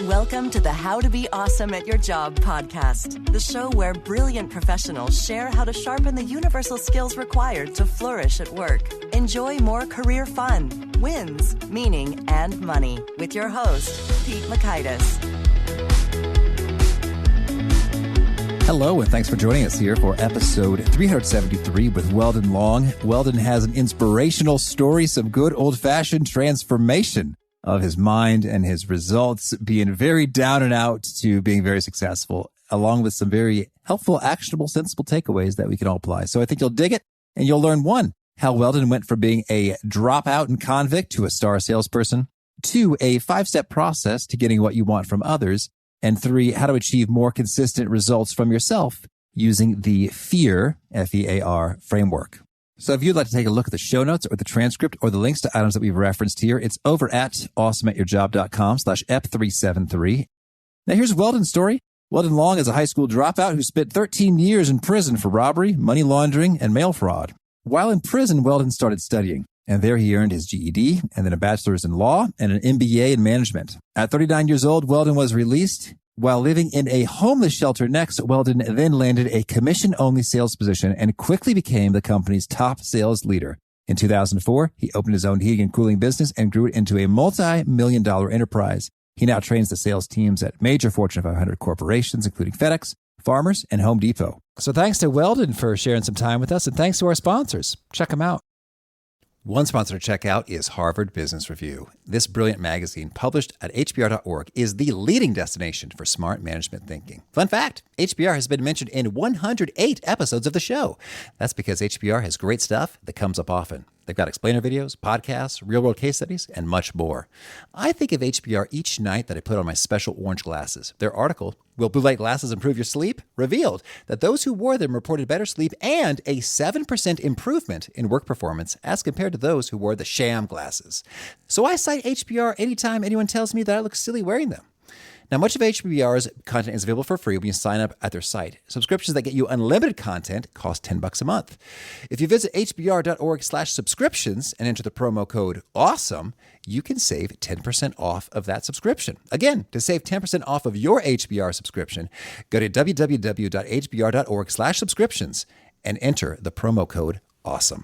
Welcome to the How to Be Awesome at Your Job podcast, the show where brilliant professionals share how to sharpen the universal skills required to flourish at work. Enjoy more career fun, wins, meaning, and money with your host, Pete Makaitis. Hello, and thanks for joining us here for episode 373 with Weldon Long. Weldon has an inspirational story, some good old-fashioned transformation of his mind and his results, being very down and out to being very successful, along with some very helpful, actionable, sensible takeaways that we can all apply. So I think you'll dig it, and you'll learn, one, how Weldon went from being a dropout and convict to a star salesperson, two, a 5-step process to getting what you want from others, and three, how to achieve more consistent results from yourself using the FEAR, F-E-A-R, framework. So if you'd like to take a look at the show notes or the transcript or the links to items that we've referenced here, it's over at awesomeatyourjob.com/ep373. Now here's Weldon's story. Weldon Long is a high school dropout who spent 13 years in prison for robbery, money laundering, and mail fraud. While in prison, Weldon started studying, and there he earned his GED and then a bachelor's in law and an MBA in management. At 39 years old, Weldon was released. While living in a homeless shelter next, Weldon then landed a commission-only sales position and quickly became the company's top sales leader. In 2004, he opened his own heating and cooling business and grew it into a multi-million-dollar enterprise. He now trains the sales teams at major Fortune 500 corporations, including FedEx, Farmers, and Home Depot. So thanks to Weldon for sharing some time with us, and thanks to our sponsors. Check them out. One sponsor to check out is Harvard Business Review. This brilliant magazine, published at hbr.org, is the leading destination for smart management thinking. Fun fact, HBR has been mentioned in 108 episodes of the show. That's because HBR has great stuff that comes up often. They've got explainer videos, podcasts, real-world case studies, and much more. I think of HBR each night that I put on my special orange glasses. Their article, Will Blue Light Glasses Improve Your Sleep?, revealed that those who wore them reported better sleep and a 7% improvement in work performance as compared to those who wore the sham glasses. So I cite HBR anytime anyone tells me that I look silly wearing them. Now, much of HBR's content is available for free when you sign up at their site. Subscriptions that get you unlimited content cost $10 a month. If you visit hbr.org/subscriptions and enter the promo code AWESOME, you can save 10% off of that subscription. Again, to save 10% off of your HBR subscription, go to www.hbr.org/subscriptions and enter the promo code AWESOME.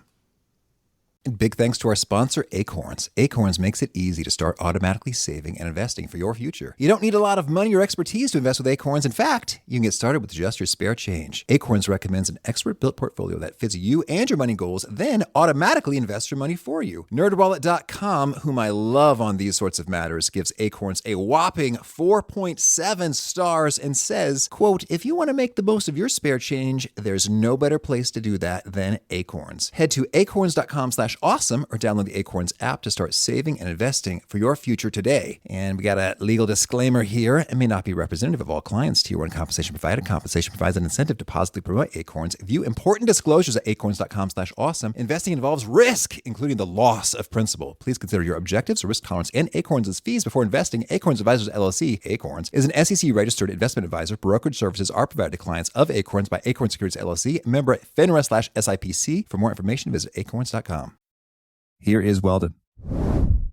And big thanks to our sponsor, Acorns. Acorns makes it easy to start automatically saving and investing for your future. You don't need a lot of money or expertise to invest with Acorns. In fact, you can get started with just your spare change. Acorns recommends an expert-built portfolio that fits you and your money goals, then automatically invests your money for you. NerdWallet.com, whom I love on these sorts of matters, gives Acorns a whopping 4.7 stars and says, quote, if you want to make the most of your spare change, there's no better place to do that than Acorns. Head to acorns.com/awesome or download the Acorns app to start saving and investing for your future today. And we got a legal disclaimer here. It may not be representative of all clients. Tier 1 compensation provided. Compensation provides an incentive to positively promote Acorns. View important disclosures at acorns.com/awesome. Investing involves risk, including the loss of principal. Please consider your objectives, risk tolerance, and Acorns' fees before investing. Acorns Advisors LLC, Acorns, is an SEC-registered investment advisor. Brokerage services are provided to clients of Acorns by Acorns Securities LLC, member FINRA/SIPC. For more information, visit acorns.com. Here is Weldon.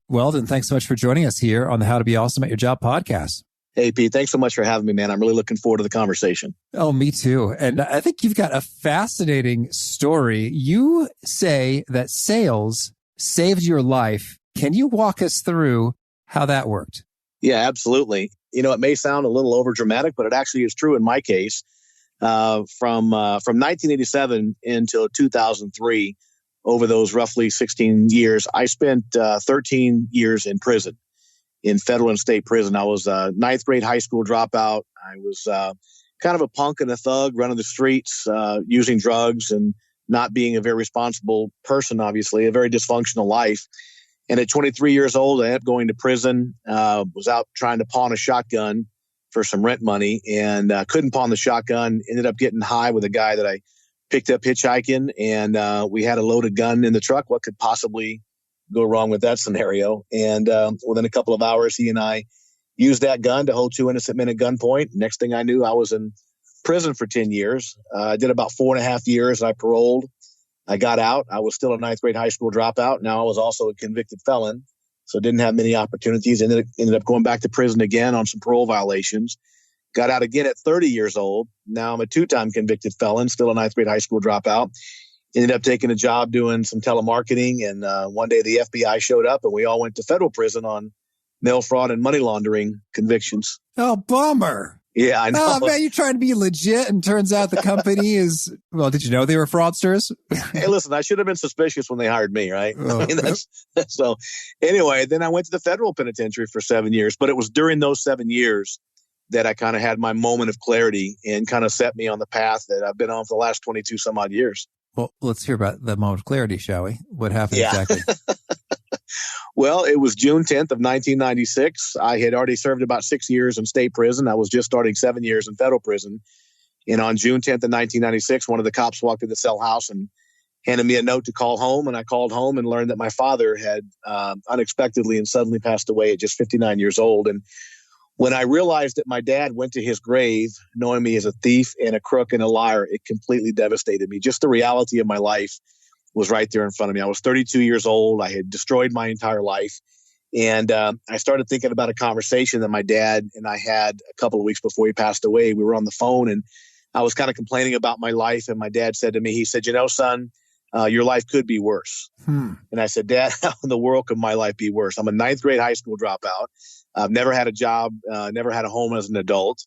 Weldon, thanks so much for joining us here on the How to Be Awesome at Your Job podcast. Hey, Pete, thanks so much for having me, man. I'm really looking forward to the conversation. Oh, me too. And I think you've got a fascinating story. You say that sales saved your life. Can you walk us through how that worked? Yeah, absolutely. You know, it may sound a little overdramatic, but it actually is true in my case. From 1987 until 2003, over those roughly 16 years, I spent 13 years in prison, in federal and state prison. I was a ninth grade high school dropout. I was kind of a punk and a thug, running the streets, using drugs and not being a very responsible person, obviously, a very dysfunctional life. And at 23 years old, I ended up going to prison, was out trying to pawn a shotgun for some rent money and couldn't pawn the shotgun, ended up getting high with a guy that I picked up hitchhiking, and we had a loaded gun in the truck. What could possibly go wrong with that scenario? And within a couple of hours, he and I used that gun to hold 2 innocent men at gunpoint. Next thing I knew, I was in prison for 10 years. I did about 4.5 years. I paroled. I got out. I was still a ninth grade high school dropout. Now I was also a convicted felon. So didn't have many opportunities. Ended up going back to prison again on some parole violations. Got out again at 30 years old. Now I'm a 2-time convicted felon, still a 9th grade high school dropout. Ended up taking a job doing some telemarketing. And one day the FBI showed up and we all went to federal prison on mail fraud and money laundering convictions. Oh, bummer. Yeah, I know. Oh, man, you're trying to be legit, and turns out the company is, well, did you know they were fraudsters? Hey, listen, I should have been suspicious when they hired me, right? Oh. I mean, so anyway, then I went to the federal penitentiary for 7 years, but it was during those 7 years that I kind of had my moment of clarity and kind of set me on the path that I've been on for the last 22 some odd years. Well, let's hear about the moment of clarity, shall we? What happened exactly? Well, it was June 10th of 1996. I had already served about 6 years in state prison. I was just starting 7 years in federal prison. And on June 10th of 1996, one of the cops walked into the cell house and handed me a note to call home. And I called home and learned that my father had unexpectedly and suddenly passed away at just 59 years old. And when I realized that my dad went to his grave, knowing me as a thief and a crook and a liar, it completely devastated me. Just the reality of my life was right there in front of me. I was 32 years old. I had destroyed my entire life. And I started thinking about a conversation that my dad and I had a couple of weeks before he passed away. We were on the phone and I was kind of complaining about my life. And my dad said to me, he said, son, your life could be worse. And I said, Dad, how in the world could my life be worse? I'm a 9th grade high school dropout. I've never had a job, never had a home as an adult,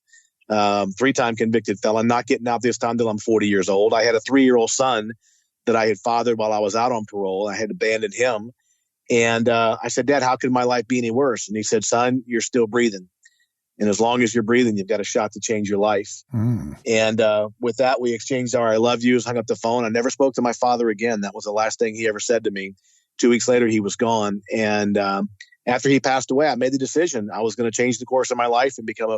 3-time convicted felon, not getting out this time till I'm 40 years old. I had a 3-year-old son that I had fathered while I was out on parole. I had abandoned him. And I said, Dad, how could my life be any worse? And he said, son, you're still breathing. And as long as you're breathing, you've got a shot to change your life. And with that, we exchanged our I love yous, hung up the phone. I never spoke to my father again. That was the last thing he ever said to me. 2 weeks later, he was gone. And after he passed away, I made the decision I was going to change the course of my life and become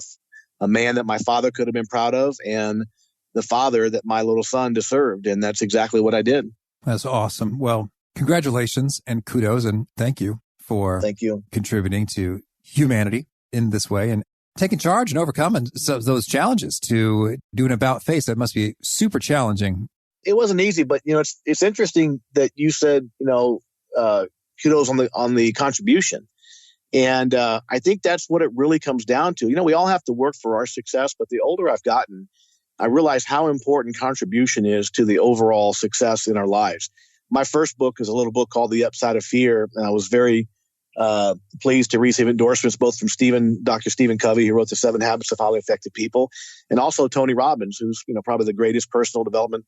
a man that my father could have been proud of and the father that my little son deserved. And that's exactly what I did. That's awesome. Well, congratulations and kudos and thank you for contributing to humanity in this way and taking charge and overcoming those challenges to do an about face. That must be super challenging. It wasn't easy, but it's interesting that you said, kudos on the contribution. And I think that's what it really comes down to. We all have to work for our success, but the older I've gotten, I realize how important contribution is to the overall success in our lives. My first book is a little book called The Upside of Fear. And I was very pleased to receive endorsements both from Dr. Stephen Covey, who wrote The 7 Habits of Highly Effective People, and also Tony Robbins, who's probably the greatest personal development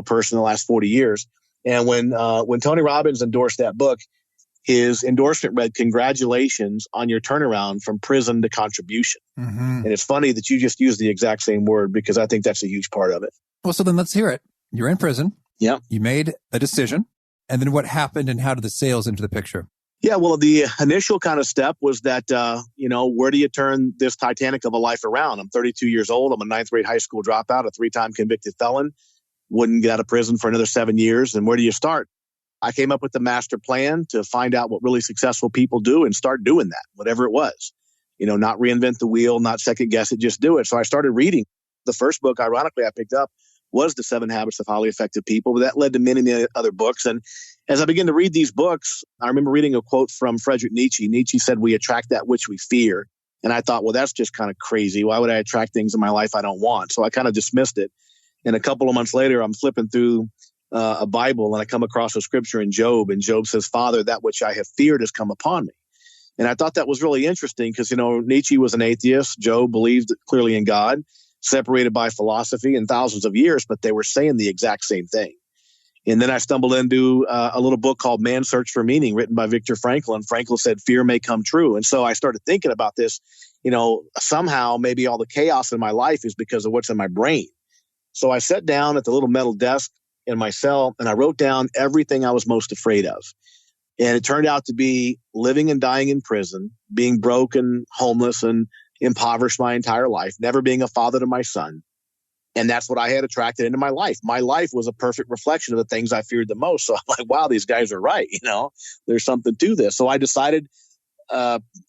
person in the last 40 years. And when Tony Robbins endorsed that book, his endorsement read, "Congratulations on your turnaround from prison to contribution." And it's funny that you just used the exact same word because I think that's a huge part of it. Well, so then let's hear it. You're in prison. Yeah. You made a decision. And then what happened and how did the sales into the picture? Yeah, well, the initial kind of step was that, where do you turn this Titanic of a life around? I'm 32 years old. I'm a 9th grade high school dropout, a 3-time convicted felon, wouldn't get out of prison for another 7 years. And where do you start? I came up with the master plan to find out what really successful people do and start doing that, whatever it was. Not reinvent the wheel, not second guess it, just do it. So I started reading. The first book, ironically, I picked up was The 7 Habits of Highly Effective People, but that led to many, many other books. And as I began to read these books, I remember reading a quote from Friedrich Nietzsche. Nietzsche said, "We attract that which we fear." And I thought, well, that's just kind of crazy. Why would I attract things in my life I don't want? So I kind of dismissed it. And a couple of months later, I'm flipping through a Bible and I come across a scripture in Job. And Job says, "Father, that which I have feared has come upon me." And I thought that was really interesting because, Nietzsche was an atheist. Job believed clearly in God, separated by philosophy and thousands of years, but they were saying the exact same thing. And then I stumbled into a little book called Man's Search for Meaning, written by Viktor Frankl. And Frankl said, "Fear may come true." And so I started thinking about this, somehow maybe all the chaos in my life is because of what's in my brain. So I sat down at the little metal desk in my cell and I wrote down everything I was most afraid of. And it turned out to be living and dying in prison, being broken, homeless, and impoverished my entire life, never being a father to my son. And that's what I had attracted into my life. My life was a perfect reflection of the things I feared the most. So I'm like, wow, these guys are right. There's something to this. So I decided,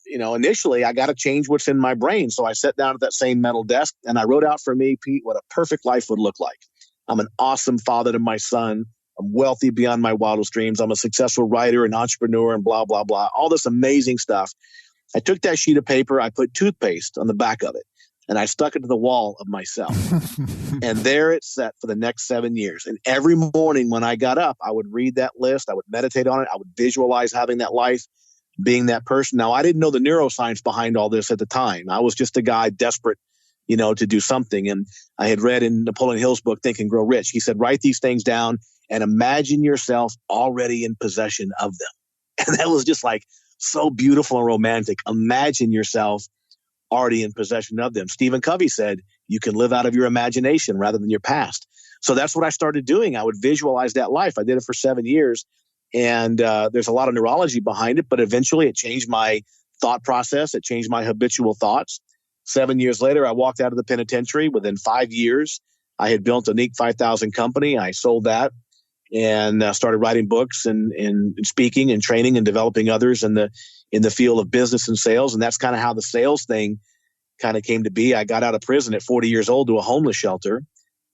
initially I got to change what's in my brain. So I sat down at that same metal desk and I wrote out for me, Pete, what a perfect life would look like. I'm an awesome father to my son, I'm wealthy beyond my wildest dreams. I'm a successful writer and entrepreneur and blah, blah, blah, all this amazing stuff. I took that sheet of paper, I put toothpaste on the back of it, and I stuck it to the wall of my cell. And there it sat for the next 7 years. And every morning when I got up, I would read that list. I would meditate on it. I would visualize having that life, being that person. Now, I didn't know the neuroscience behind all this at the time. I was just a guy desperate, to do something. And I had read in Napoleon Hill's book, Think and Grow Rich. He said, write these things down and imagine yourself already in possession of them. And that was just like so beautiful and romantic. Imagine yourself already in possession of them. Stephen Covey said, you can live out of your imagination rather than your past. So that's what I started doing. I would visualize that life. I did it for 7 years. And there's a lot of neurology behind it, but eventually it changed my thought process. It changed my habitual thoughts. 7 years later, I walked out of the penitentiary. Within 5 years, I had built a Inc. 5000 company. I sold that and started writing books and speaking and training and developing others in the field of business and sales. And that's kind of how the sales thing kind of came to be. I got out of prison at 40 years old to a homeless shelter,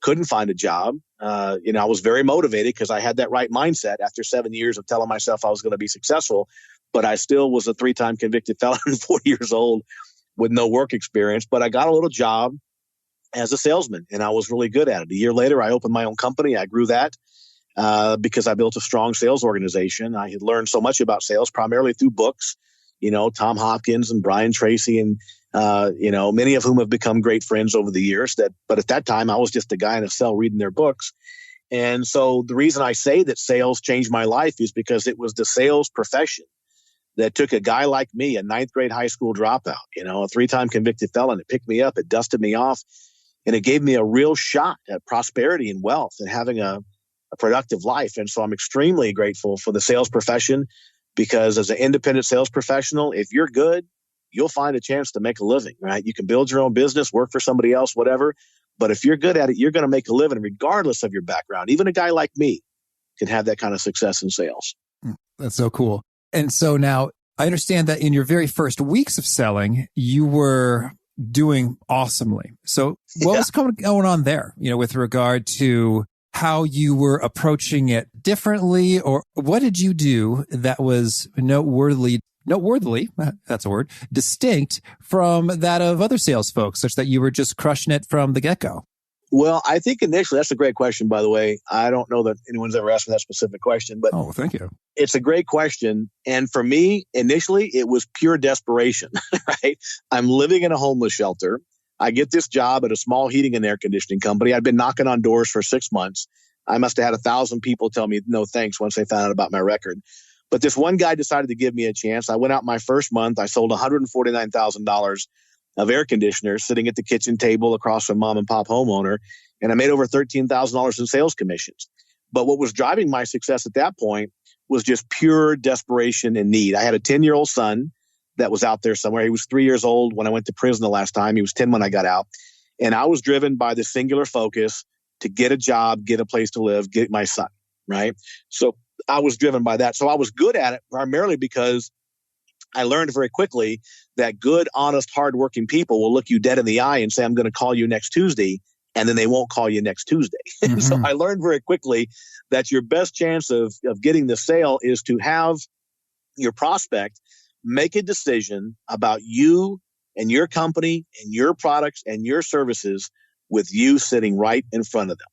couldn't find a job. I was very motivated because I had that right mindset after 7 years of telling myself I was going to be successful, but I still was a 3-time convicted felon, 40 years old with no work experience. But I got a little job as a salesman and I was really good at it. A year later, I opened my own company. I grew that because I built a strong sales organization. I had learned so much about sales, primarily through books, Tom Hopkins and Brian Tracy and many of whom have become great friends over the years. But at that time, I was just a guy in a cell reading their books. And so the reason I say that sales changed my life is because it was the sales profession that took a guy like me, a 9th grade high school dropout, a 3-time convicted felon. It picked me up, it dusted me off, and it gave me a real shot at prosperity and wealth and having a productive life. And so I'm extremely grateful for the sales profession because as an independent sales professional, if you're good, you'll find a chance to make a living, right? You can build your own business, work for somebody else, whatever. But if you're good at it, you're going to make a living regardless of your background. Even a guy like me can have that kind of success in sales. That's so cool. And so now I understand that in your very first weeks of selling, you were doing awesomely. So what was going on there, with regard to how you were approaching it differently, or what did you do that was noteworthy, that's a word, distinct from that of other sales folks, such that you were just crushing it from the get-go? Well, I think initially, that's a great question, by the way. I don't know that anyone's ever asked me that specific question, but thank you. It's a great question. And for me, initially, it was pure desperation, right? I'm living in a homeless shelter. I get this job at a small heating and air conditioning company. I'd been knocking on doors for 6 months. I must have had 1,000 people tell me no thanks once they found out about my record. But this one guy decided to give me a chance. I went out my first month. I sold $149,000 of air conditioners sitting at the kitchen table across from mom and pop homeowner. And I made over $13,000 in sales commissions. But what was driving my success at that point was just pure desperation and need. I had a 10-year-old son that was out there somewhere. He was 3 years old when I went to prison the last time. He was 10 when I got out. And I was driven by the singular focus to get a job, get a place to live, get my son, right? So I was driven by that. So I was good at it primarily because I learned very quickly that good, honest, hardworking people will look you dead in the eye and say, I'm going to call you next Tuesday. And then they won't call you next Tuesday. Mm-hmm. So I learned very quickly that your best chance of getting the sale is to have your prospect make a decision about you and your company and your products and your services with you sitting right in front of them,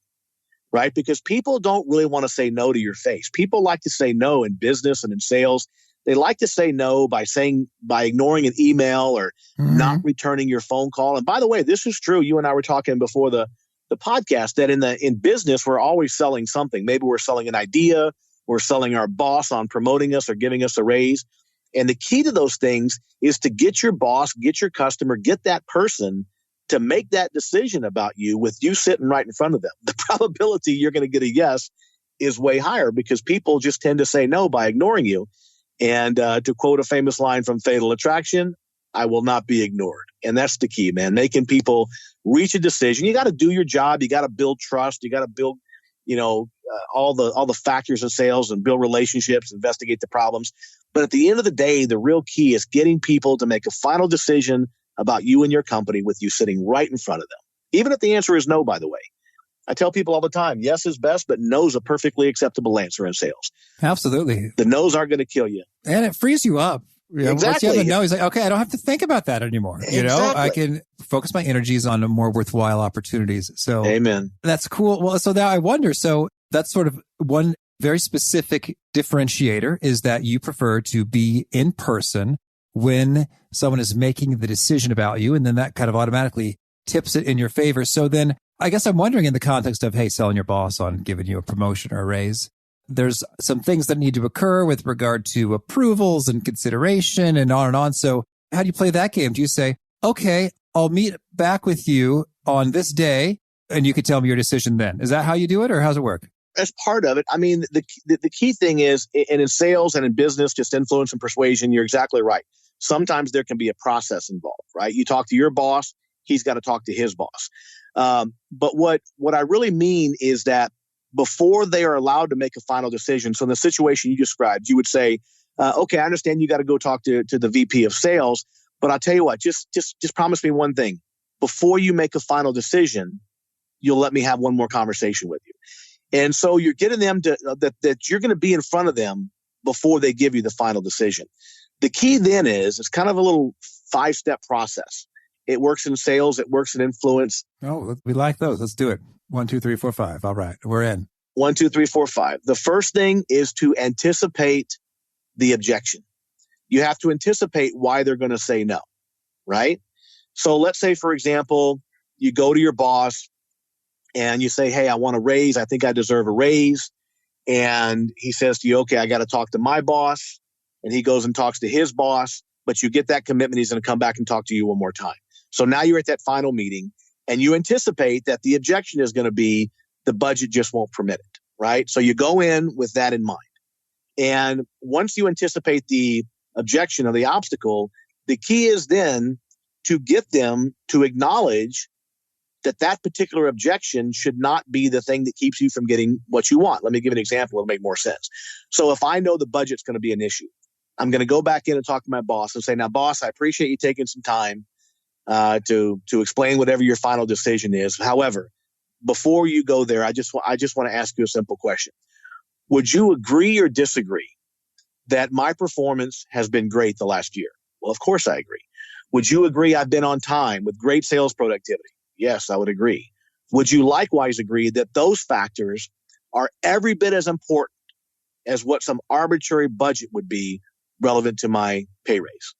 right? Because people don't really want to say no to your face. People like to say no in business and in sales. They like to say no by ignoring an email or not returning your phone call. And by the way, this is true. You and I were talking before the podcast that in business, we're always selling something. Maybe we're selling an idea. We're selling our boss on promoting us or giving us a raise. And the key to those things is to get your boss, get your customer, get that person to make that decision about you with you sitting right in front of them. The probability you're going to get a yes is way higher because people just tend to say no by ignoring you. And to quote a famous line from Fatal Attraction, I will not be ignored. And that's the key, man. Making people reach a decision. You got to do your job. You got to build trust. You got to build, all the factors of sales and build relationships, investigate the problems. But at the end of the day, the real key is getting people to make a final decision about you and your company with you sitting right in front of them. Even if the answer is no, by the way. I tell people all the time, yes is best, but no is a perfectly acceptable answer in sales. Absolutely. The no's aren't going to kill you. And it frees you up. Once you have a no, he's like, okay, I don't have to think about that anymore. Exactly. I can focus my energies on more worthwhile opportunities. So amen. That's cool. Well, so now I wonder, so that's sort of one very specific differentiator is that you prefer to be in person when someone is making the decision about you. And then that kind of automatically tips it in your favor. So then I guess I'm wondering in the context of, hey, selling your boss on giving you a promotion or a raise, there's some things that need to occur with regard to approvals and consideration and on and on. So how do you play that game? Do you say, okay, I'll meet back with you on this day and you can tell me your decision then? Is that how you do it or how's it work? As part of it, I mean, the key thing is, and in sales and in business, just influence and persuasion, you're exactly right. Sometimes there can be a process involved, right? You talk to your boss, he's got to talk to his boss. But what I really mean is that before they are allowed to make a final decision, so in the situation you described, you would say, okay, I understand you got to go talk to the VP of sales, but I'll tell you what, just promise me one thing. Before you make a final decision, you'll let me have one more conversation with you. And so you're getting them to that you're going to be in front of them before they give you the final decision. The key then is it's kind of a little 5-step process. It works in sales. It works in influence. Oh, we like those. Let's do it. 1, 2, 3, 4, 5. All right. We're in. 1, 2, 3, 4, 5. The first thing is to anticipate the objection. You have to anticipate why they're going to say no, right? So let's say, for example, you go to your boss and you say, hey, I want a raise. I think I deserve a raise. And he says to you, okay, I got to talk to my boss. And he goes and talks to his boss. But you get that commitment. He's going to come back and talk to you one more time. So now you're at that final meeting and you anticipate that the objection is going to be the budget just won't permit it, right? So you go in with that in mind. And once you anticipate the objection or the obstacle, the key is then to get them to acknowledge that particular objection should not be the thing that keeps you from getting what you want. Let me give an example. It'll make more sense. So if I know the budget's going to be an issue, I'm going to go back in and talk to my boss and say, now, boss, I appreciate you taking some time to explain whatever your final decision is. However, before you go there, I just want to ask you a simple question. Would you agree or disagree that my performance has been great the last year? Well, of course I agree. Would you agree I've been on time with great sales productivity? Yes, I would agree. Would you likewise agree that those factors are every bit as important as what some arbitrary budget would be relevant to my pay raise,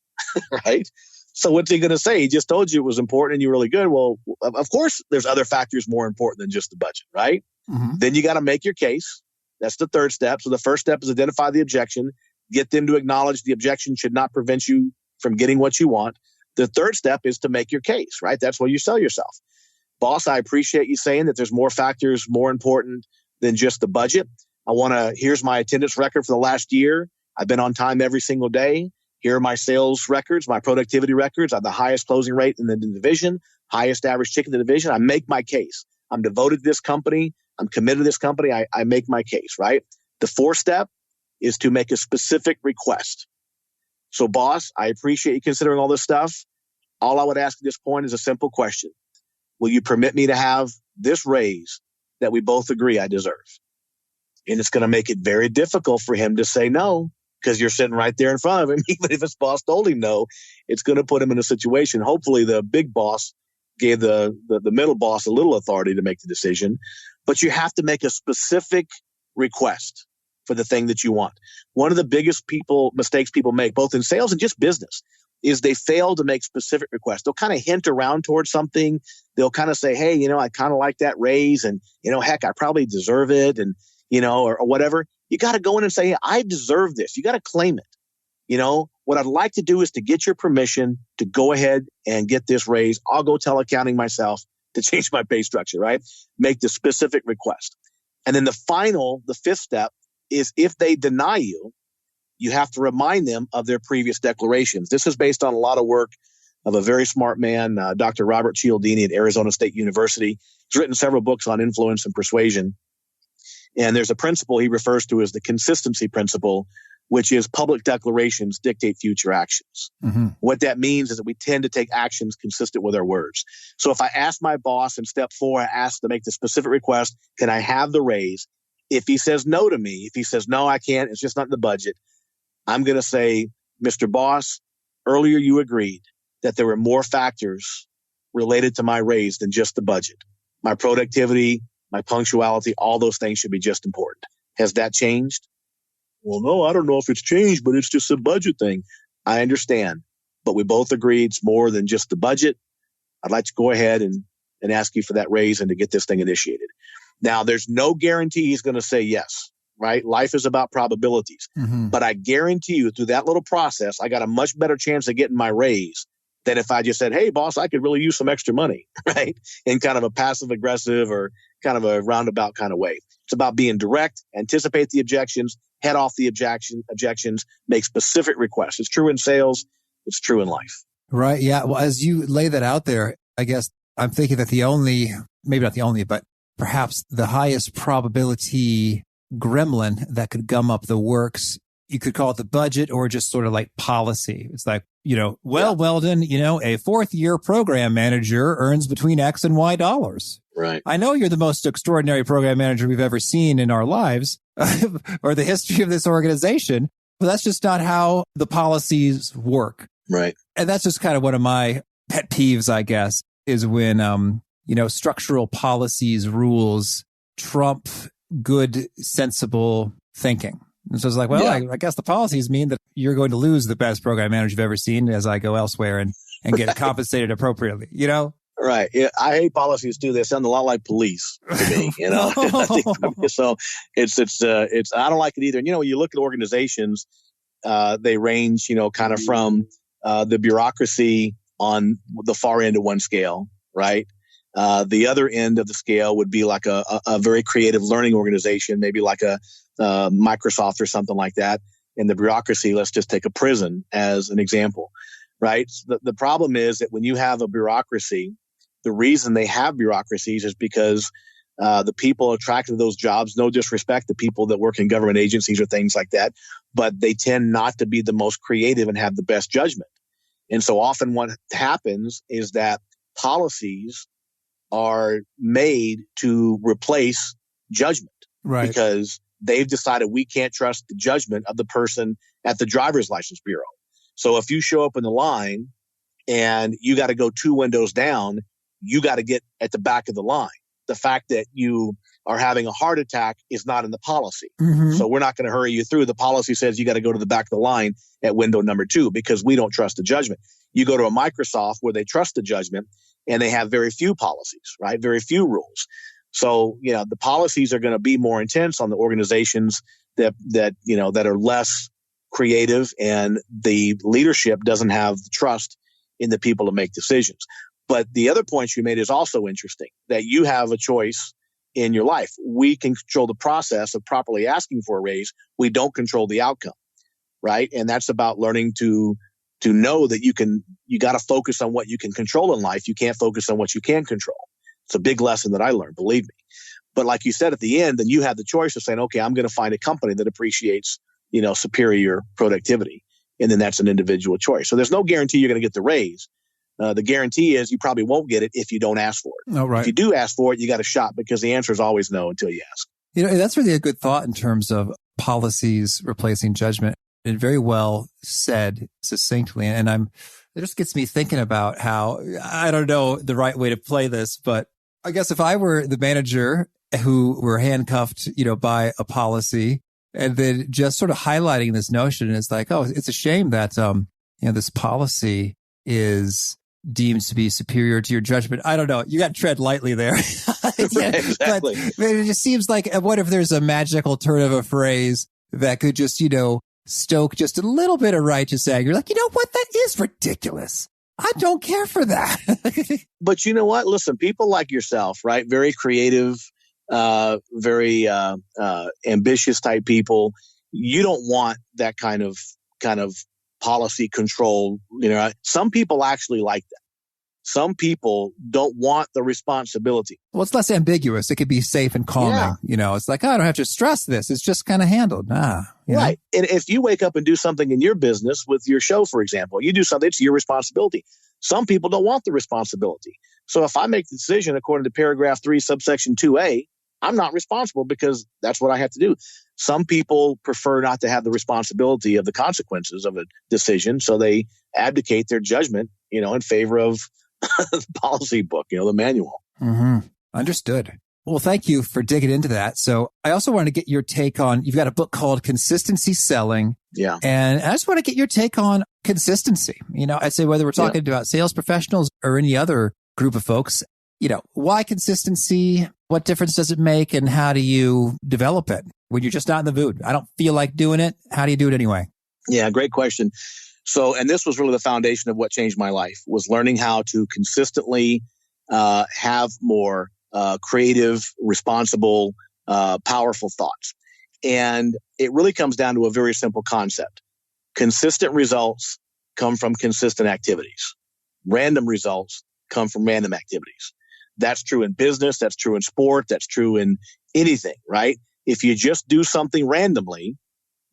right? So what's he going to say? He just told you it was important and you're really good. Well, of course, there's other factors more important than just the budget, right? Mm-hmm. Then you got to make your case. That's the third step. So the first step is identify the objection, get them to acknowledge the objection should not prevent you from getting what you want. The third step is to make your case, right? That's where you sell yourself. Boss, I appreciate you saying that there's more factors more important than just the budget. Here's my attendance record for the last year. I've been on time every single day. Here are my sales records, my productivity records. I have the highest closing rate in the division, highest average ticket in the division. I make my case. I'm devoted to this company. I'm committed to this company. I make my case, right? The fourth step is to make a specific request. So, boss, I appreciate you considering all this stuff. All I would ask at this point is a simple question. Will you permit me to have this raise that we both agree I deserve? And it's going to make it very difficult for him to say no because you're sitting right there in front of him. Even if his boss told him no, it's going to put him in a situation. Hopefully the big boss gave the middle boss a little authority to make the decision. But you have to make a specific request for the thing that you want. One of the biggest mistakes people make, both in sales and just business, is they fail to make specific requests. They'll kind of hint around towards something. They'll kind of say, hey, I kind of like that raise and, heck, I probably deserve it and, or whatever. You got to go in and say, hey, I deserve this. You got to claim it. What I'd like to do is to get your permission to go ahead and get this raise. I'll go tell accounting myself to change my pay structure, right? Make the specific request. And then the fifth step is if they deny you, you have to remind them of their previous declarations. This is based on a lot of work of a very smart man, Dr. Robert Cialdini at Arizona State University. He's written several books on influence and persuasion. And there's a principle he refers to as the consistency principle which is public declarations dictate future actions. Mm-hmm. What that means is that we tend to take actions consistent with our words. So if I ask my boss in step 4, I ask to make the specific request, can I have the raise? If he says no to me, if he says, no, I can't, it's just not in the budget, I'm going to say, Mr. Boss, earlier you agreed that there were more factors related to my raise than just the budget. My productivity, my punctuality, all those things should be just important. Has that changed? Well, no, I don't know if it's changed, but it's just a budget thing. I understand, but we both agree it's more than just the budget. I'd like to go ahead and ask you for that raise and to get this thing initiated. Now, there's no guarantee he's going to say yes, right? Life is about probabilities. Mm-hmm. But I guarantee you through that little process, I got a much better chance of getting my raise than if I just said, hey, boss, I could really use some extra money, right? In kind of a passive aggressive or kind of a roundabout kind of way. It's about being direct, anticipate the objections, head off the objections, make specific requests. It's true in sales. It's true in life. Right. Yeah. Well, as you lay that out there, I guess I'm thinking that maybe not the only, but perhaps the highest probability gremlin that could gum up the works, you could call it the budget or just sort of like policy. It's like, Weldon, a 4th-year program manager earns between X and Y dollars. Right. I know you're the most extraordinary program manager we've ever seen in our lives or the history of this organization, but that's just not how the policies work. Right. And that's just kind of one of my pet peeves, I guess, is when, structural policies, rules trump good, sensible thinking. And so it's like, well, I guess the policies mean that you're going to lose the best program manager you've ever seen as I go elsewhere and get compensated appropriately, Right. Yeah, I hate policies too. They sound a lot like police to me, So it's I don't like it either. And, when you look at organizations, they range, kind of from the bureaucracy on the far end of one scale, right? The other end of the scale would be like a very creative learning organization, maybe like a Microsoft or something like that. In the bureaucracy, let's just take a prison as an example, right? The problem is that when you have a bureaucracy, the reason they have bureaucracies is because the people attracted to those jobs, no disrespect to people that work in government agencies or things like that, but they tend not to be the most creative and have the best judgment. And so often what happens is that policies are made to replace judgment, right? Because they've decided we can't trust the judgment of the person at the driver's license bureau. So if you show up in the line and you got to go 2 windows down, you got to get at the back of the line. The fact that you are having a heart attack is not in the policy. Mm-hmm. So we're not going to hurry you through. The policy says you got to go to the back of the line at window number 2 because we don't trust the judgment. You go to a Microsoft where they trust the judgment and they have very few policies, right? Very few rules. So, the policies are going to be more intense on the organizations that are less creative, and the leadership doesn't have the trust in the people to make decisions. But the other point you made is also interesting, that you have a choice in your life. We can control the process of properly asking for a raise. We don't control the outcome, right? And that's about learning to know that you got to focus on what you can control in life. You can't focus on what you can't control. It's a big lesson that I learned, believe me. But like you said, at the end, then you have the choice of saying, okay, I'm going to find a company that appreciates, superior productivity. And then that's an individual choice. So there's no guarantee you're going to get the raise. The guarantee is you probably won't get it if you don't ask for it. Oh, right. If you do ask for it, you got a shot because the answer is always no until you ask. That's really a good thought in terms of policies replacing judgment. And very well said succinctly. And it just gets me thinking about how, I don't know the right way to play this, but I guess if I were the manager who were handcuffed, by a policy and then just sort of highlighting this notion, it's like, oh, it's a shame that, this policy is deemed to be superior to your judgment. I don't know. You got to tread lightly there. Right, exactly. But it just seems like, what if there's a magical turn of a phrase that could just, stoke just a little bit of righteous anger? Like, what? That is ridiculous. I don't care for that. But you know what? Listen, people like yourself, right? Very creative, very ambitious type people. You don't want that kind of policy control. Some people actually like that. Some people don't want the responsibility. Well, it's less ambiguous. It could be safe and calming. Yeah. You know, it's like, oh, I don't have to stress this. It's just kind of handled. You know? Right. And if you wake up and do something in your business with your show, for example, you do something, it's your responsibility. Some people don't want the responsibility. So if I make the decision according to paragraph 3, subsection 2A, I'm not responsible because that's what I have to do. Some people prefer not to have the responsibility of the consequences of a decision. So they abdicate their judgment, in favor of the policy book, the manual. Mm-hmm. Understood. Well, thank you for digging into that. So I also want to get your take on, you've got a book called Consistency Selling. Yeah. And I just want to get your take on consistency. I'd say whether we're talking about sales professionals or any other group of folks, why consistency? What difference does it make? And how do you develop it when you're just not in the mood? I don't feel like doing it. How do you do it anyway? Yeah, great question. So, and this was really the foundation of what changed my life, was learning how to consistently have more creative, responsible, powerful thoughts. And it really comes down to a very simple concept. Consistent results come from consistent activities. Random results come from random activities. That's true in business. That's true in sport. That's true in anything, right? If you just do something randomly,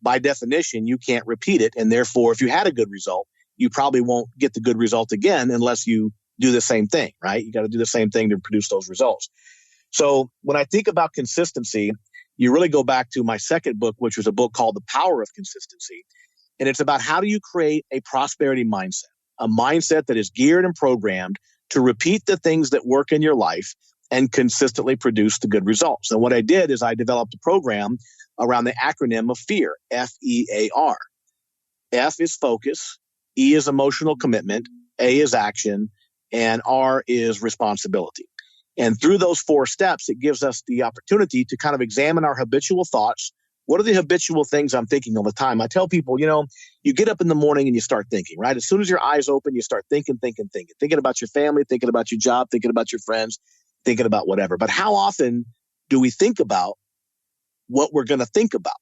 by definition, you can't repeat it. And therefore, if you had a good result, you probably won't get the good result again unless you do the same thing, right? You got to do the same thing to produce those results. So when I think about consistency, you really go back to my second book, which was a book called The Power of Consistency. And it's about how do you create a prosperity mindset, a mindset that is geared and programmed to repeat the things that work in your life and consistently produce the good results. And what I did is I developed a program around the acronym of FEAR, F-E-A-R. F is focus, E is emotional commitment, A is action, and R is responsibility. And through those 4 steps, it gives us the opportunity to kind of examine our habitual thoughts. What are the habitual things I'm thinking all the time? I tell people, you get up in the morning and you start thinking, right? As soon as your eyes open, you start thinking about your family, thinking about your job, thinking about your friends, thinking about whatever. But how often do we think about what we're going to think about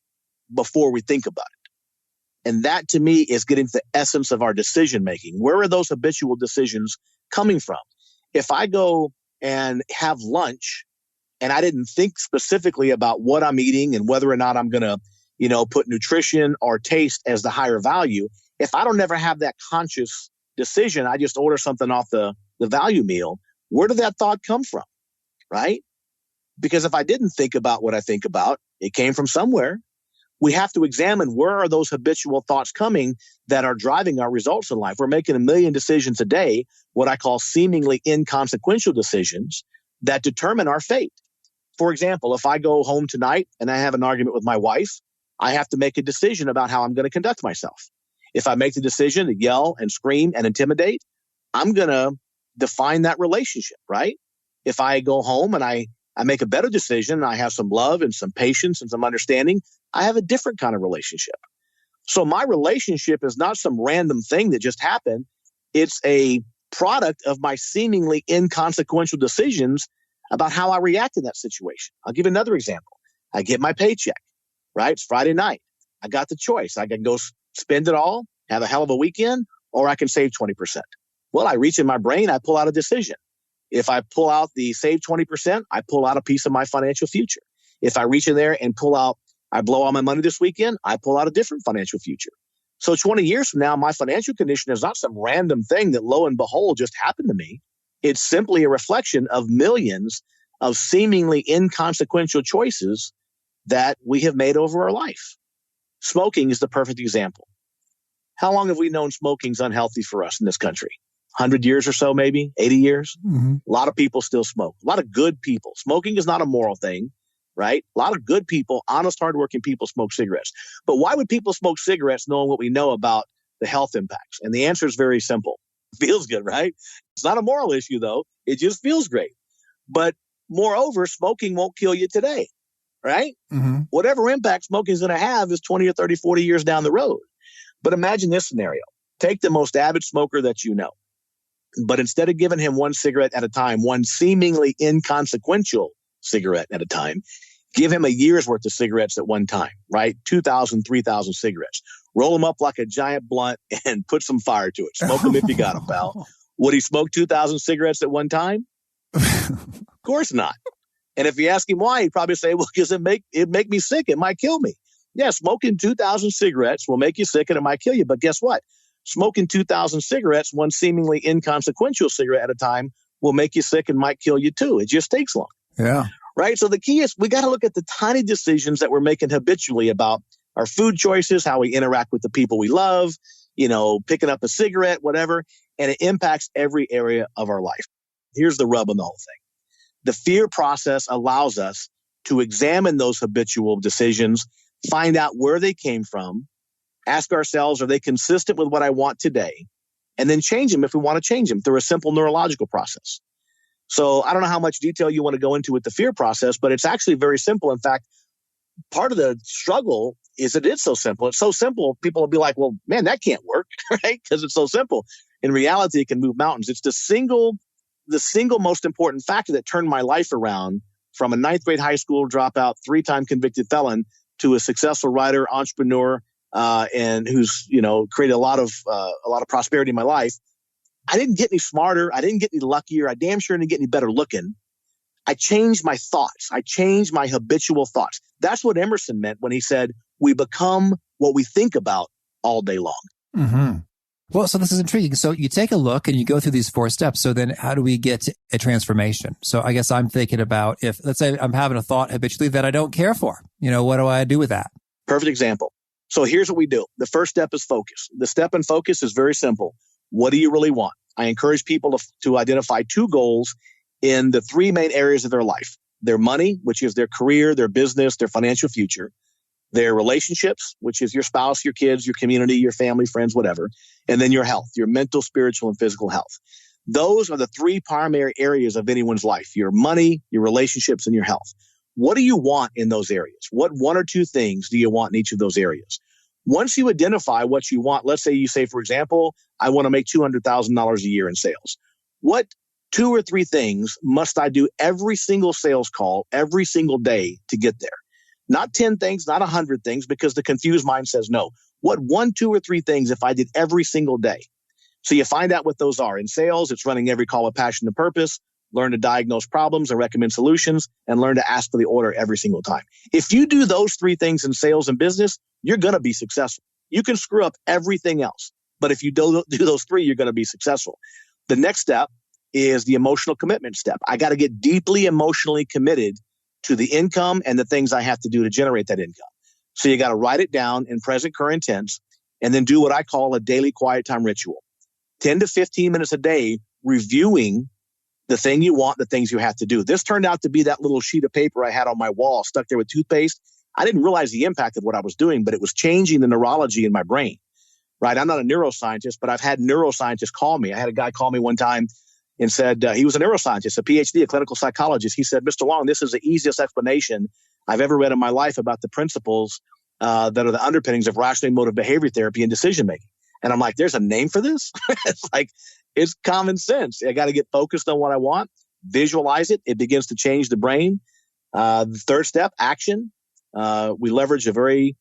before we think about it? And that to me is getting to the essence of our decision making. Where are those habitual decisions coming from? If I go and have lunch and I didn't think specifically about what I'm eating and whether or not I'm going to, put nutrition or taste as the higher value, if I don't ever have that conscious decision, I just order something off the value meal, where did that thought come from, right? Because if I didn't think about what I think about, it came from somewhere. We have to examine where are those habitual thoughts coming that are driving our results in life. We're making 1 million decisions a day, what I call seemingly inconsequential decisions that determine our fate. For example, if I go home tonight and I have an argument with my wife, I have to make a decision about how I'm going to conduct myself. If I make the decision to yell and scream and intimidate, I'm going to define that relationship, right? If I go home and I make a better decision, I have some love and some patience and some understanding, I have a different kind of relationship. So my relationship is not some random thing that just happened. It's a product of my seemingly inconsequential decisions about how I react in that situation. I'll give you another example. I get my paycheck, right? It's Friday night. I got the choice. I can go spend it all, have a hell of a weekend, or I can save 20%. Well, I reach in my brain, I pull out a decision. If I pull out the save 20%, I pull out a piece of my financial future. If I reach in there and pull out, I blow all my money this weekend, I pull out a different financial future. So 20 years from now, my financial condition is not some random thing that lo and behold just happened to me. It's simply a reflection of millions of seemingly inconsequential choices that we have made over our life. Smoking is the perfect example. How long have we known smoking's unhealthy for us in this country? 100 years or so, maybe 80 years. Mm-hmm. A lot of people still smoke. A lot of good people. Smoking is not a moral thing, right? A lot of good people, honest, hardworking people smoke cigarettes. But why would people smoke cigarettes knowing what we know about the health impacts? And the answer is very simple. It feels good, right? It's not a moral issue, though. It just feels great. But moreover, smoking won't kill you today, right? Mm-hmm. Whatever impact smoking is going to have is 20 or 30, 40 years down the road. But imagine this scenario. Take the most avid smoker that you know. But instead of giving him one cigarette at a time, one seemingly inconsequential cigarette at a time, give him a year's worth of cigarettes at one time, right? 2,000, 3,000 cigarettes. Roll them up like a giant blunt and put some fire to it. Smoke them if you got them, pal. Would he smoke 2,000 cigarettes at one time? Of course not. And if you ask him why, he'd probably say, well, because it'd make me sick. It might kill me. Yeah, smoking 2,000 cigarettes will make you sick and it might kill you. But guess what? Smoking 2,000 cigarettes, one seemingly inconsequential cigarette at a time, will make you sick and might kill you too. It just takes long. Yeah. Right? So the key is we got to look at the tiny decisions that we're making habitually about our food choices, how we interact with the people we love, picking up a cigarette, whatever, and it impacts every area of our life. Here's the rub on the whole thing. The fear process allows us to examine those habitual decisions, find out where they came from, ask ourselves, are they consistent with what I want today? And then change them if we want to change them through a simple neurological process. So I don't know how much detail you want to go into with the fear process, but it's actually very simple. In fact, part of the struggle is it is so simple. It's so simple, people will be like, well, man, that can't work, right? Because it's so simple. In reality, it can move mountains. It's the single most important factor that turned my life around from a 9th grade high school dropout, 3-time convicted felon to a successful writer, entrepreneur, and who's, created a lot of prosperity in my life. I didn't get any smarter. I didn't get any luckier. I damn sure didn't get any better looking. I changed my thoughts. I changed my habitual thoughts. That's what Emerson meant when he said, we become what we think about all day long. Mm-hmm. Well, so this is intriguing. So you take a look and you go through these 4 steps. So then how do we get to a transformation? So I guess I'm thinking about if, let's say I'm having a thought habitually that I don't care for, what do I do with that? Perfect example. So here's what we do. The first step is focus. The step in focus is very simple. What do you really want? I encourage people to identify 2 goals in the 3 main areas of their life. Their money, which is their career, their business, their financial future. Their relationships, which is your spouse, your kids, your community, your family, friends, whatever. And then your health, your mental, spiritual, and physical health. Those are the 3 primary areas of anyone's life. Your money, your relationships, and your health. What do you want in those areas? What 1 or 2 things do you want in each of those areas? Once you identify what you want, let's say you say, for example, I want to make $200,000 a year in sales. What 2 or 3 things must I do every single sales call, every single day to get there? Not 10 things, not 100 things, because the confused mind says no. What 1, 2, or 3 things if I did every single day? So you find out what those are. In sales, it's running every call with passion and purpose, learn to diagnose problems and recommend solutions, and learn to ask for the order every single time. If you do those 3 things in sales and business, you're going to be successful. You can screw up everything else, but if you do those 3, you're going to be successful. The next step is the emotional commitment step. I got to get deeply emotionally committed to the income and the things I have to do to generate that income. So you got to write it down in present current tense and then do what I call a daily quiet time ritual. 10 to 15 minutes a day reviewing the thing you want, the things you have to do. This turned out to be that little sheet of paper I had on my wall stuck there with toothpaste. I didn't realize the impact of what I was doing, but it was changing the neurology in my brain, right? I'm not a neuroscientist, but I've had neuroscientists call me. I had a guy call me one time and said, he was a neuroscientist, a PhD, a clinical psychologist. He said, Mr. Long, this is the easiest explanation I've ever read in my life about the principles that are the underpinnings of rational emotive behavior therapy and decision making. And I'm like, there's a name for this? It's common sense. I got to get focused on what I want, visualize it. It begins to change the brain. The third step, action. We leverage a very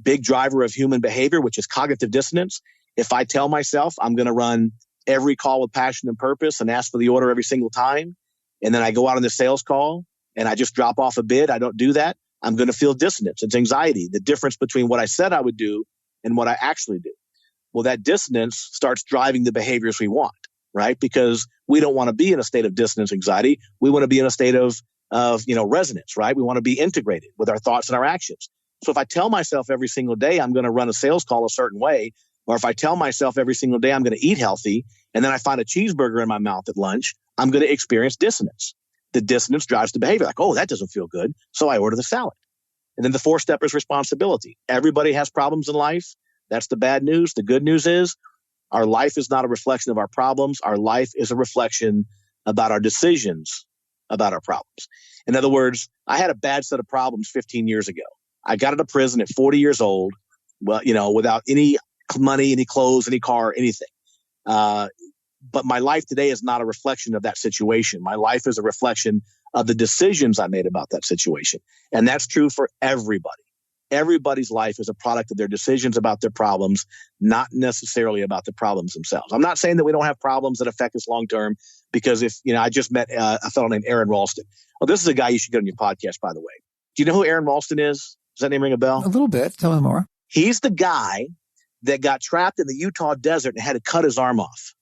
big driver of human behavior, which is cognitive dissonance. If I tell myself I'm going to run every call with passion and purpose and ask for the order every single time, and then I go out on the sales call and I just drop off a bid, I don't do that, I'm going to feel dissonance. It's anxiety, the difference between what I said I would do and what I actually do. Well, that dissonance starts driving the behaviors we want, right? Because we don't want to be in a state of dissonance anxiety. We want to be in a state of resonance, right? We want to be integrated with our thoughts and our actions. So if I tell myself every single day I'm going to run a sales call a certain way, or if I tell myself every single day I'm going to eat healthy, and then I find a cheeseburger in my mouth at lunch, I'm going to experience dissonance. The dissonance drives the behavior. Like, oh, that doesn't feel good. So I order the salad. And then the 4th step is responsibility. Everybody has problems in life. That's the bad news. The good news is our life is not a reflection of our problems. Our life is a reflection about our decisions about our problems. In other words, I had a bad set of problems 15 years ago. I got out of prison at 40 years old, without any money, any clothes, any car, anything. But my life today is not a reflection of that situation. My life is a reflection of the decisions I made about that situation. And that's true for everybody. Everybody's life is a product of their decisions about their problems, not necessarily about the problems themselves. I'm not saying that we don't have problems that affect us long term, because I just met a fellow named Aaron Ralston. Well, this is a guy you should get on your podcast, by the way. Do you know who Aaron Ralston is? Does that name ring a bell? A little bit. Tell me more. He's the guy that got trapped in the Utah desert and had to cut his arm off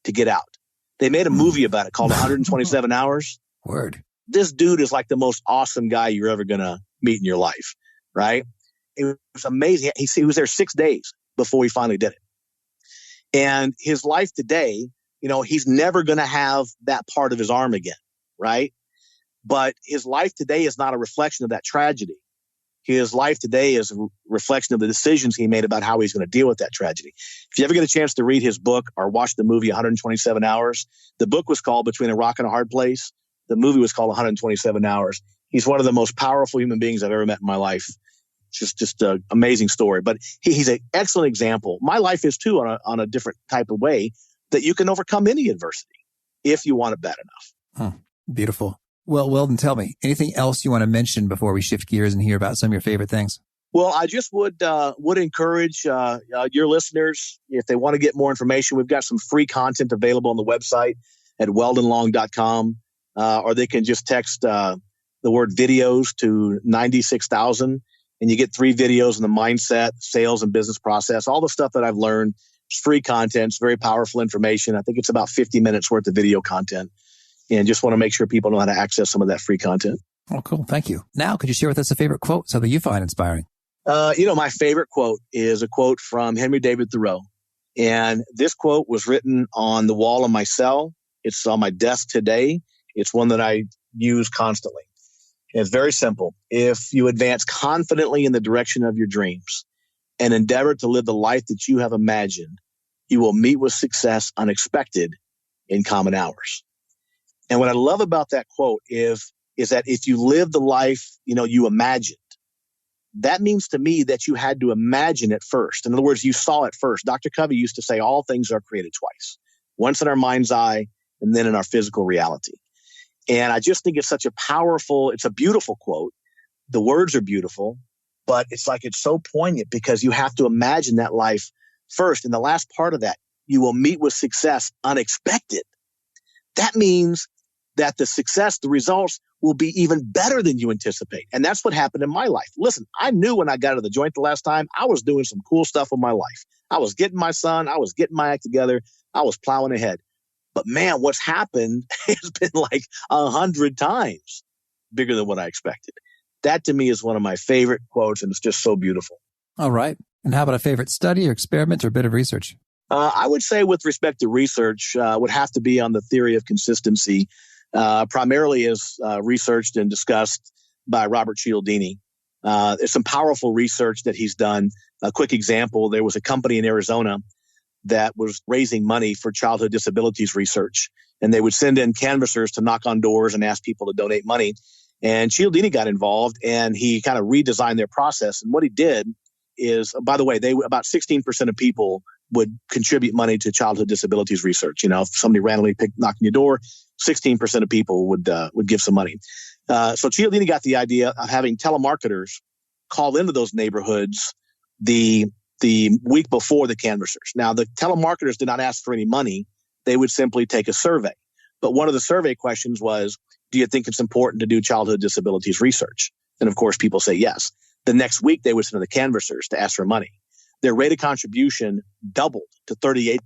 to get out. They made a movie about it called 127 Hours. Word. This dude is like the most awesome guy you're ever going to meet in your life, right? It was amazing. He was there 6 days before he finally did it. And his life today, he's never going to have that part of his arm again, right? But his life today is not a reflection of that tragedy. His life today is a reflection of the decisions he made about how he's going to deal with that tragedy. If you ever get a chance to read his book or watch the movie 127 Hours, the book was called Between a Rock and a Hard Place. The movie was called 127 Hours. He's one of the most powerful human beings I've ever met in my life. It's just an amazing story. But he's an excellent example. My life is too, on a different type of way, that you can overcome any adversity if you want it bad enough. Beautiful. Well, Weldon, tell me, anything else you want to mention before we shift gears and hear about some of your favorite things? Well, I just would encourage your listeners, if they want to get more information, we've got some free content available on the website at weldonlong.com, or they can just text the word videos to 96,000, and you get 3 videos on the mindset, sales, and business process. All the stuff that I've learned. It's free content. It's very powerful information. I think it's about 50 minutes worth of video content. And just want to make sure people know how to access some of that free content. Oh, cool. Thank you. Now, could you share with us a favorite quote, something you find inspiring? My favorite quote is a quote from Henry David Thoreau. And this quote was written on the wall of my cell. It's on my desk today. It's one that I use constantly. It's very simple. If you advance confidently in the direction of your dreams and endeavor to live the life that you have imagined, you will meet with success unexpected in common hours. And what I love about that quote is that if you live the life, you imagined, that means to me that you had to imagine it first. In other words, you saw it first. Dr. Covey used to say all things are created twice, once in our mind's eye and then in our physical reality. And I just think it's a beautiful quote. The words are beautiful, but it's so poignant because you have to imagine that life first. And the last part of that, you will meet with success unexpected. That means that the results will be even better than you anticipate. And that's what happened in my life. Listen, I knew when I got to the joint the last time, I was doing some cool stuff with my life. I was getting my son. I was getting my act together. I was plowing ahead. But man, what's happened has been like 100 times bigger than what I expected. That to me is one of my favorite quotes, and it's just so beautiful. All right. And how about a favorite study or experiment or bit of research? I would say with respect to research, would have to be on the theory of consistency. Primarily is researched and discussed by Robert Cialdini. There's some powerful research that he's done. A quick example, there was a company in Arizona that was raising money for childhood disabilities research. And they would send in canvassers to knock on doors and ask people to donate money. And Cialdini got involved and he kind of redesigned their process. And what he did is, by the way, about 16% of people would contribute money to childhood disabilities research. If somebody randomly knocked on your door, 16% of people would give some money. So Cialdini got the idea of having telemarketers call into those neighborhoods the week before the canvassers. Now, the telemarketers did not ask for any money. They would simply take a survey. But one of the survey questions was, do you think it's important to do childhood disabilities research? And of course, people say yes. The next week, they would send the canvassers to ask for money. Their rate of contribution doubled to 38%,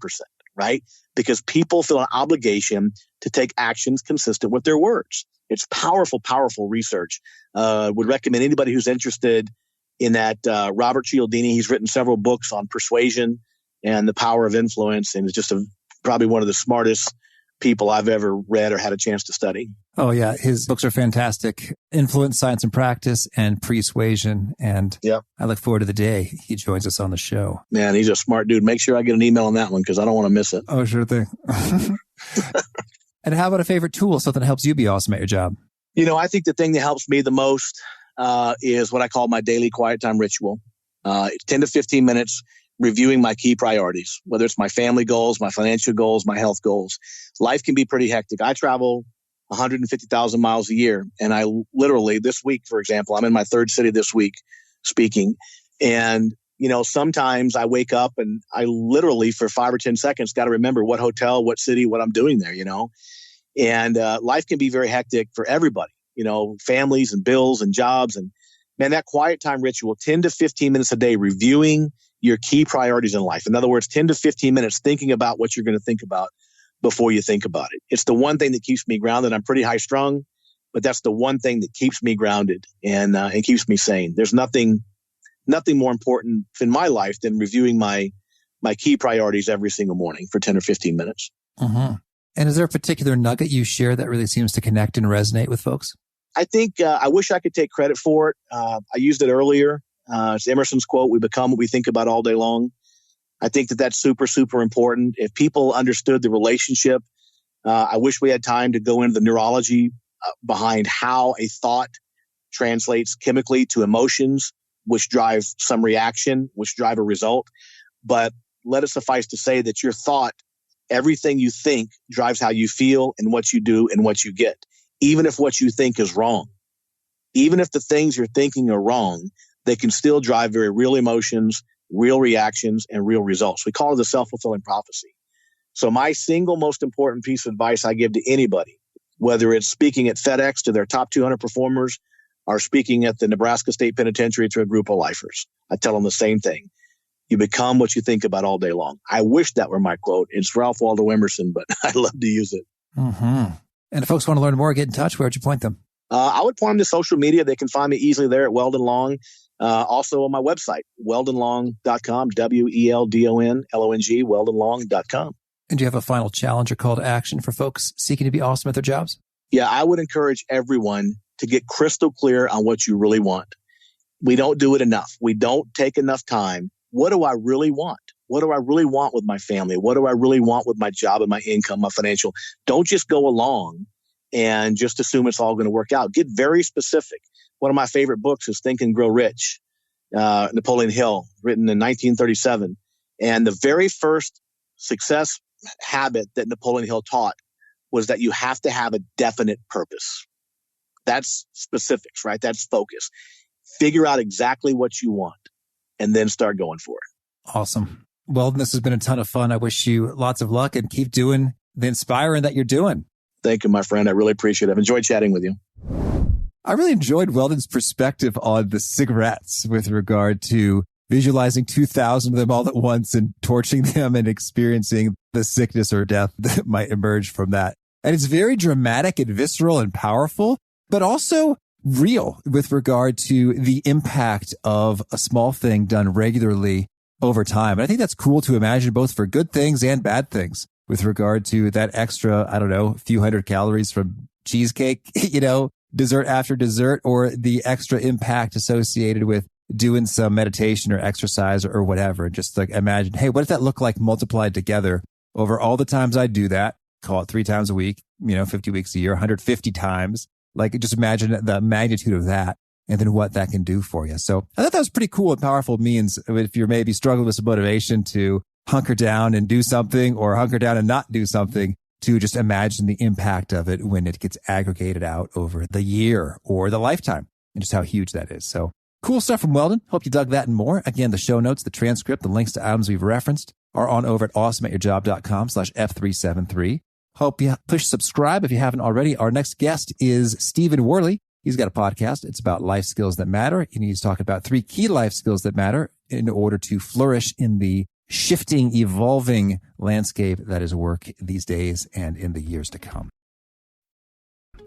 right? Because people feel an obligation to take actions consistent with their words. It's powerful, powerful research. Would recommend anybody who's interested in that. Robert Cialdini, he's written several books on persuasion and the power of influence, and is just probably one of the smartest people I've ever read or had a chance to study. Oh, yeah. His books are fantastic. Influence, Science and Practice, and Persuasion. And I look forward to the day he joins us on the show. Man, he's a smart dude. Make sure I get an email on that one because I don't want to miss it. Oh, sure thing. And how about a favorite tool, something that helps you be awesome at your job? I think the thing that helps me the most is what I call my daily quiet time ritual. It's 10 to 15 minutes reviewing my key priorities, whether it's my family goals, my financial goals, my health goals. Life can be pretty hectic. I travel 150,000 miles a year. And I literally, this week, for example, I'm in my third city this week. speaking. And, sometimes I wake up and I literally for 5 or 10 seconds got to remember what hotel, what city, what I'm doing there, And life can be very hectic for everybody, families and bills and jobs. And man, that quiet time ritual, 10 to 15 minutes a day, reviewing your key priorities in life. In other words, 10 to 15 minutes thinking about what you're going to think about before you think about it. It's the one thing that keeps me grounded. I'm pretty high strung, but that's the one thing that keeps me grounded and keeps me sane. There's nothing more important in my life than reviewing my key priorities every single morning for 10 or 15 minutes. Mm-hmm. And is there a particular nugget you share that really seems to connect and resonate with folks? I think I wish I could take credit for it. I used it earlier. It's Emerson's quote, "We become what we think about all day long." I think that's super, super important. If people understood the relationship, I wish we had time to go into the neurology behind how a thought translates chemically to emotions, which drive some reaction, which drive a result. But let it suffice to say that your thought, everything you think drives how you feel and what you do and what you get, even if what you think is wrong. Even if the things you're thinking are wrong, they can still drive very real emotions, real reactions, and real results. We call it the self-fulfilling prophecy. So my single most important piece of advice I give to anybody, whether it's speaking at FedEx to their top 200 performers or speaking at the Nebraska State Penitentiary to a group of lifers, I tell them the same thing. You become what you think about all day long. I wish that were my quote. It's Ralph Waldo Emerson, but I love to use it. Mm-hmm. And if folks want to learn more, get in touch, where would you point them? I would point them to social media. They can find me easily there at Weldon Long. Also on my website, weldonlong.com, WELDONLONG, weldonlong.com. And do you have a final challenge or call to action for folks seeking to be awesome at their jobs? Yeah, I would encourage everyone to get crystal clear on what you really want. We don't do it enough. We don't take enough time. What do I really want? What do I really want with my family? What do I really want with my job and my income, my financial? Don't just go along and just assume it's all going to work out. Get very specific. One of my favorite books is Think and Grow Rich, Napoleon Hill, written in 1937. And the very first success habit that Napoleon Hill taught was that you have to have a definite purpose. That's specifics, right? That's focus. Figure out exactly what you want and then start going for it. Awesome. Well, this has been a ton of fun. I wish you lots of luck and keep doing the inspiring that you're doing. Thank you, my friend. I really appreciate it. I've enjoyed chatting with you. I really enjoyed Weldon's perspective on the cigarettes with regard to visualizing 2,000 of them all at once and torching them and experiencing the sickness or death that might emerge from that. And it's very dramatic and visceral and powerful, but also real with regard to the impact of a small thing done regularly over time. And I think that's cool to imagine both for good things and bad things with regard to that extra, a few hundred calories from cheesecake, dessert after dessert, or the extra impact associated with doing some meditation or exercise or whatever. Just like imagine, hey, what does that look like multiplied together over all the times I do that? Call it 3 times a week, 50 weeks a year, 150 times. Like just imagine the magnitude of that and then what that can do for you. So I thought that was pretty cool and powerful means if you're maybe struggling with some motivation to hunker down and do something or hunker down and not do something, to just imagine the impact of it when it gets aggregated out over the year or the lifetime and just how huge that is. So cool stuff from Weldon. Hope you dug that and more. Again, the show notes, the transcript, the links to items we've referenced are on over at awesomeatyourjob.com/F373. Hope you push subscribe if you haven't already. Our next guest is Stephen Worley. He's got a podcast. It's about life skills that matter. And he's talking about 3 key life skills that matter in order to flourish in the shifting, evolving landscape that is work these days and in the years to come.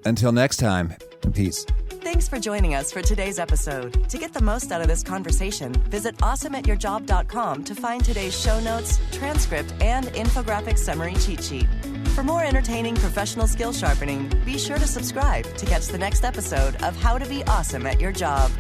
Until next time, peace. Thanks for joining us for today's episode. To get the most out of this conversation, visit awesomeatyourjob.com to find today's show notes, transcript, and infographic summary cheat sheet. For more entertaining professional skill sharpening, be sure to subscribe to catch the next episode of How to Be Awesome at Your Job.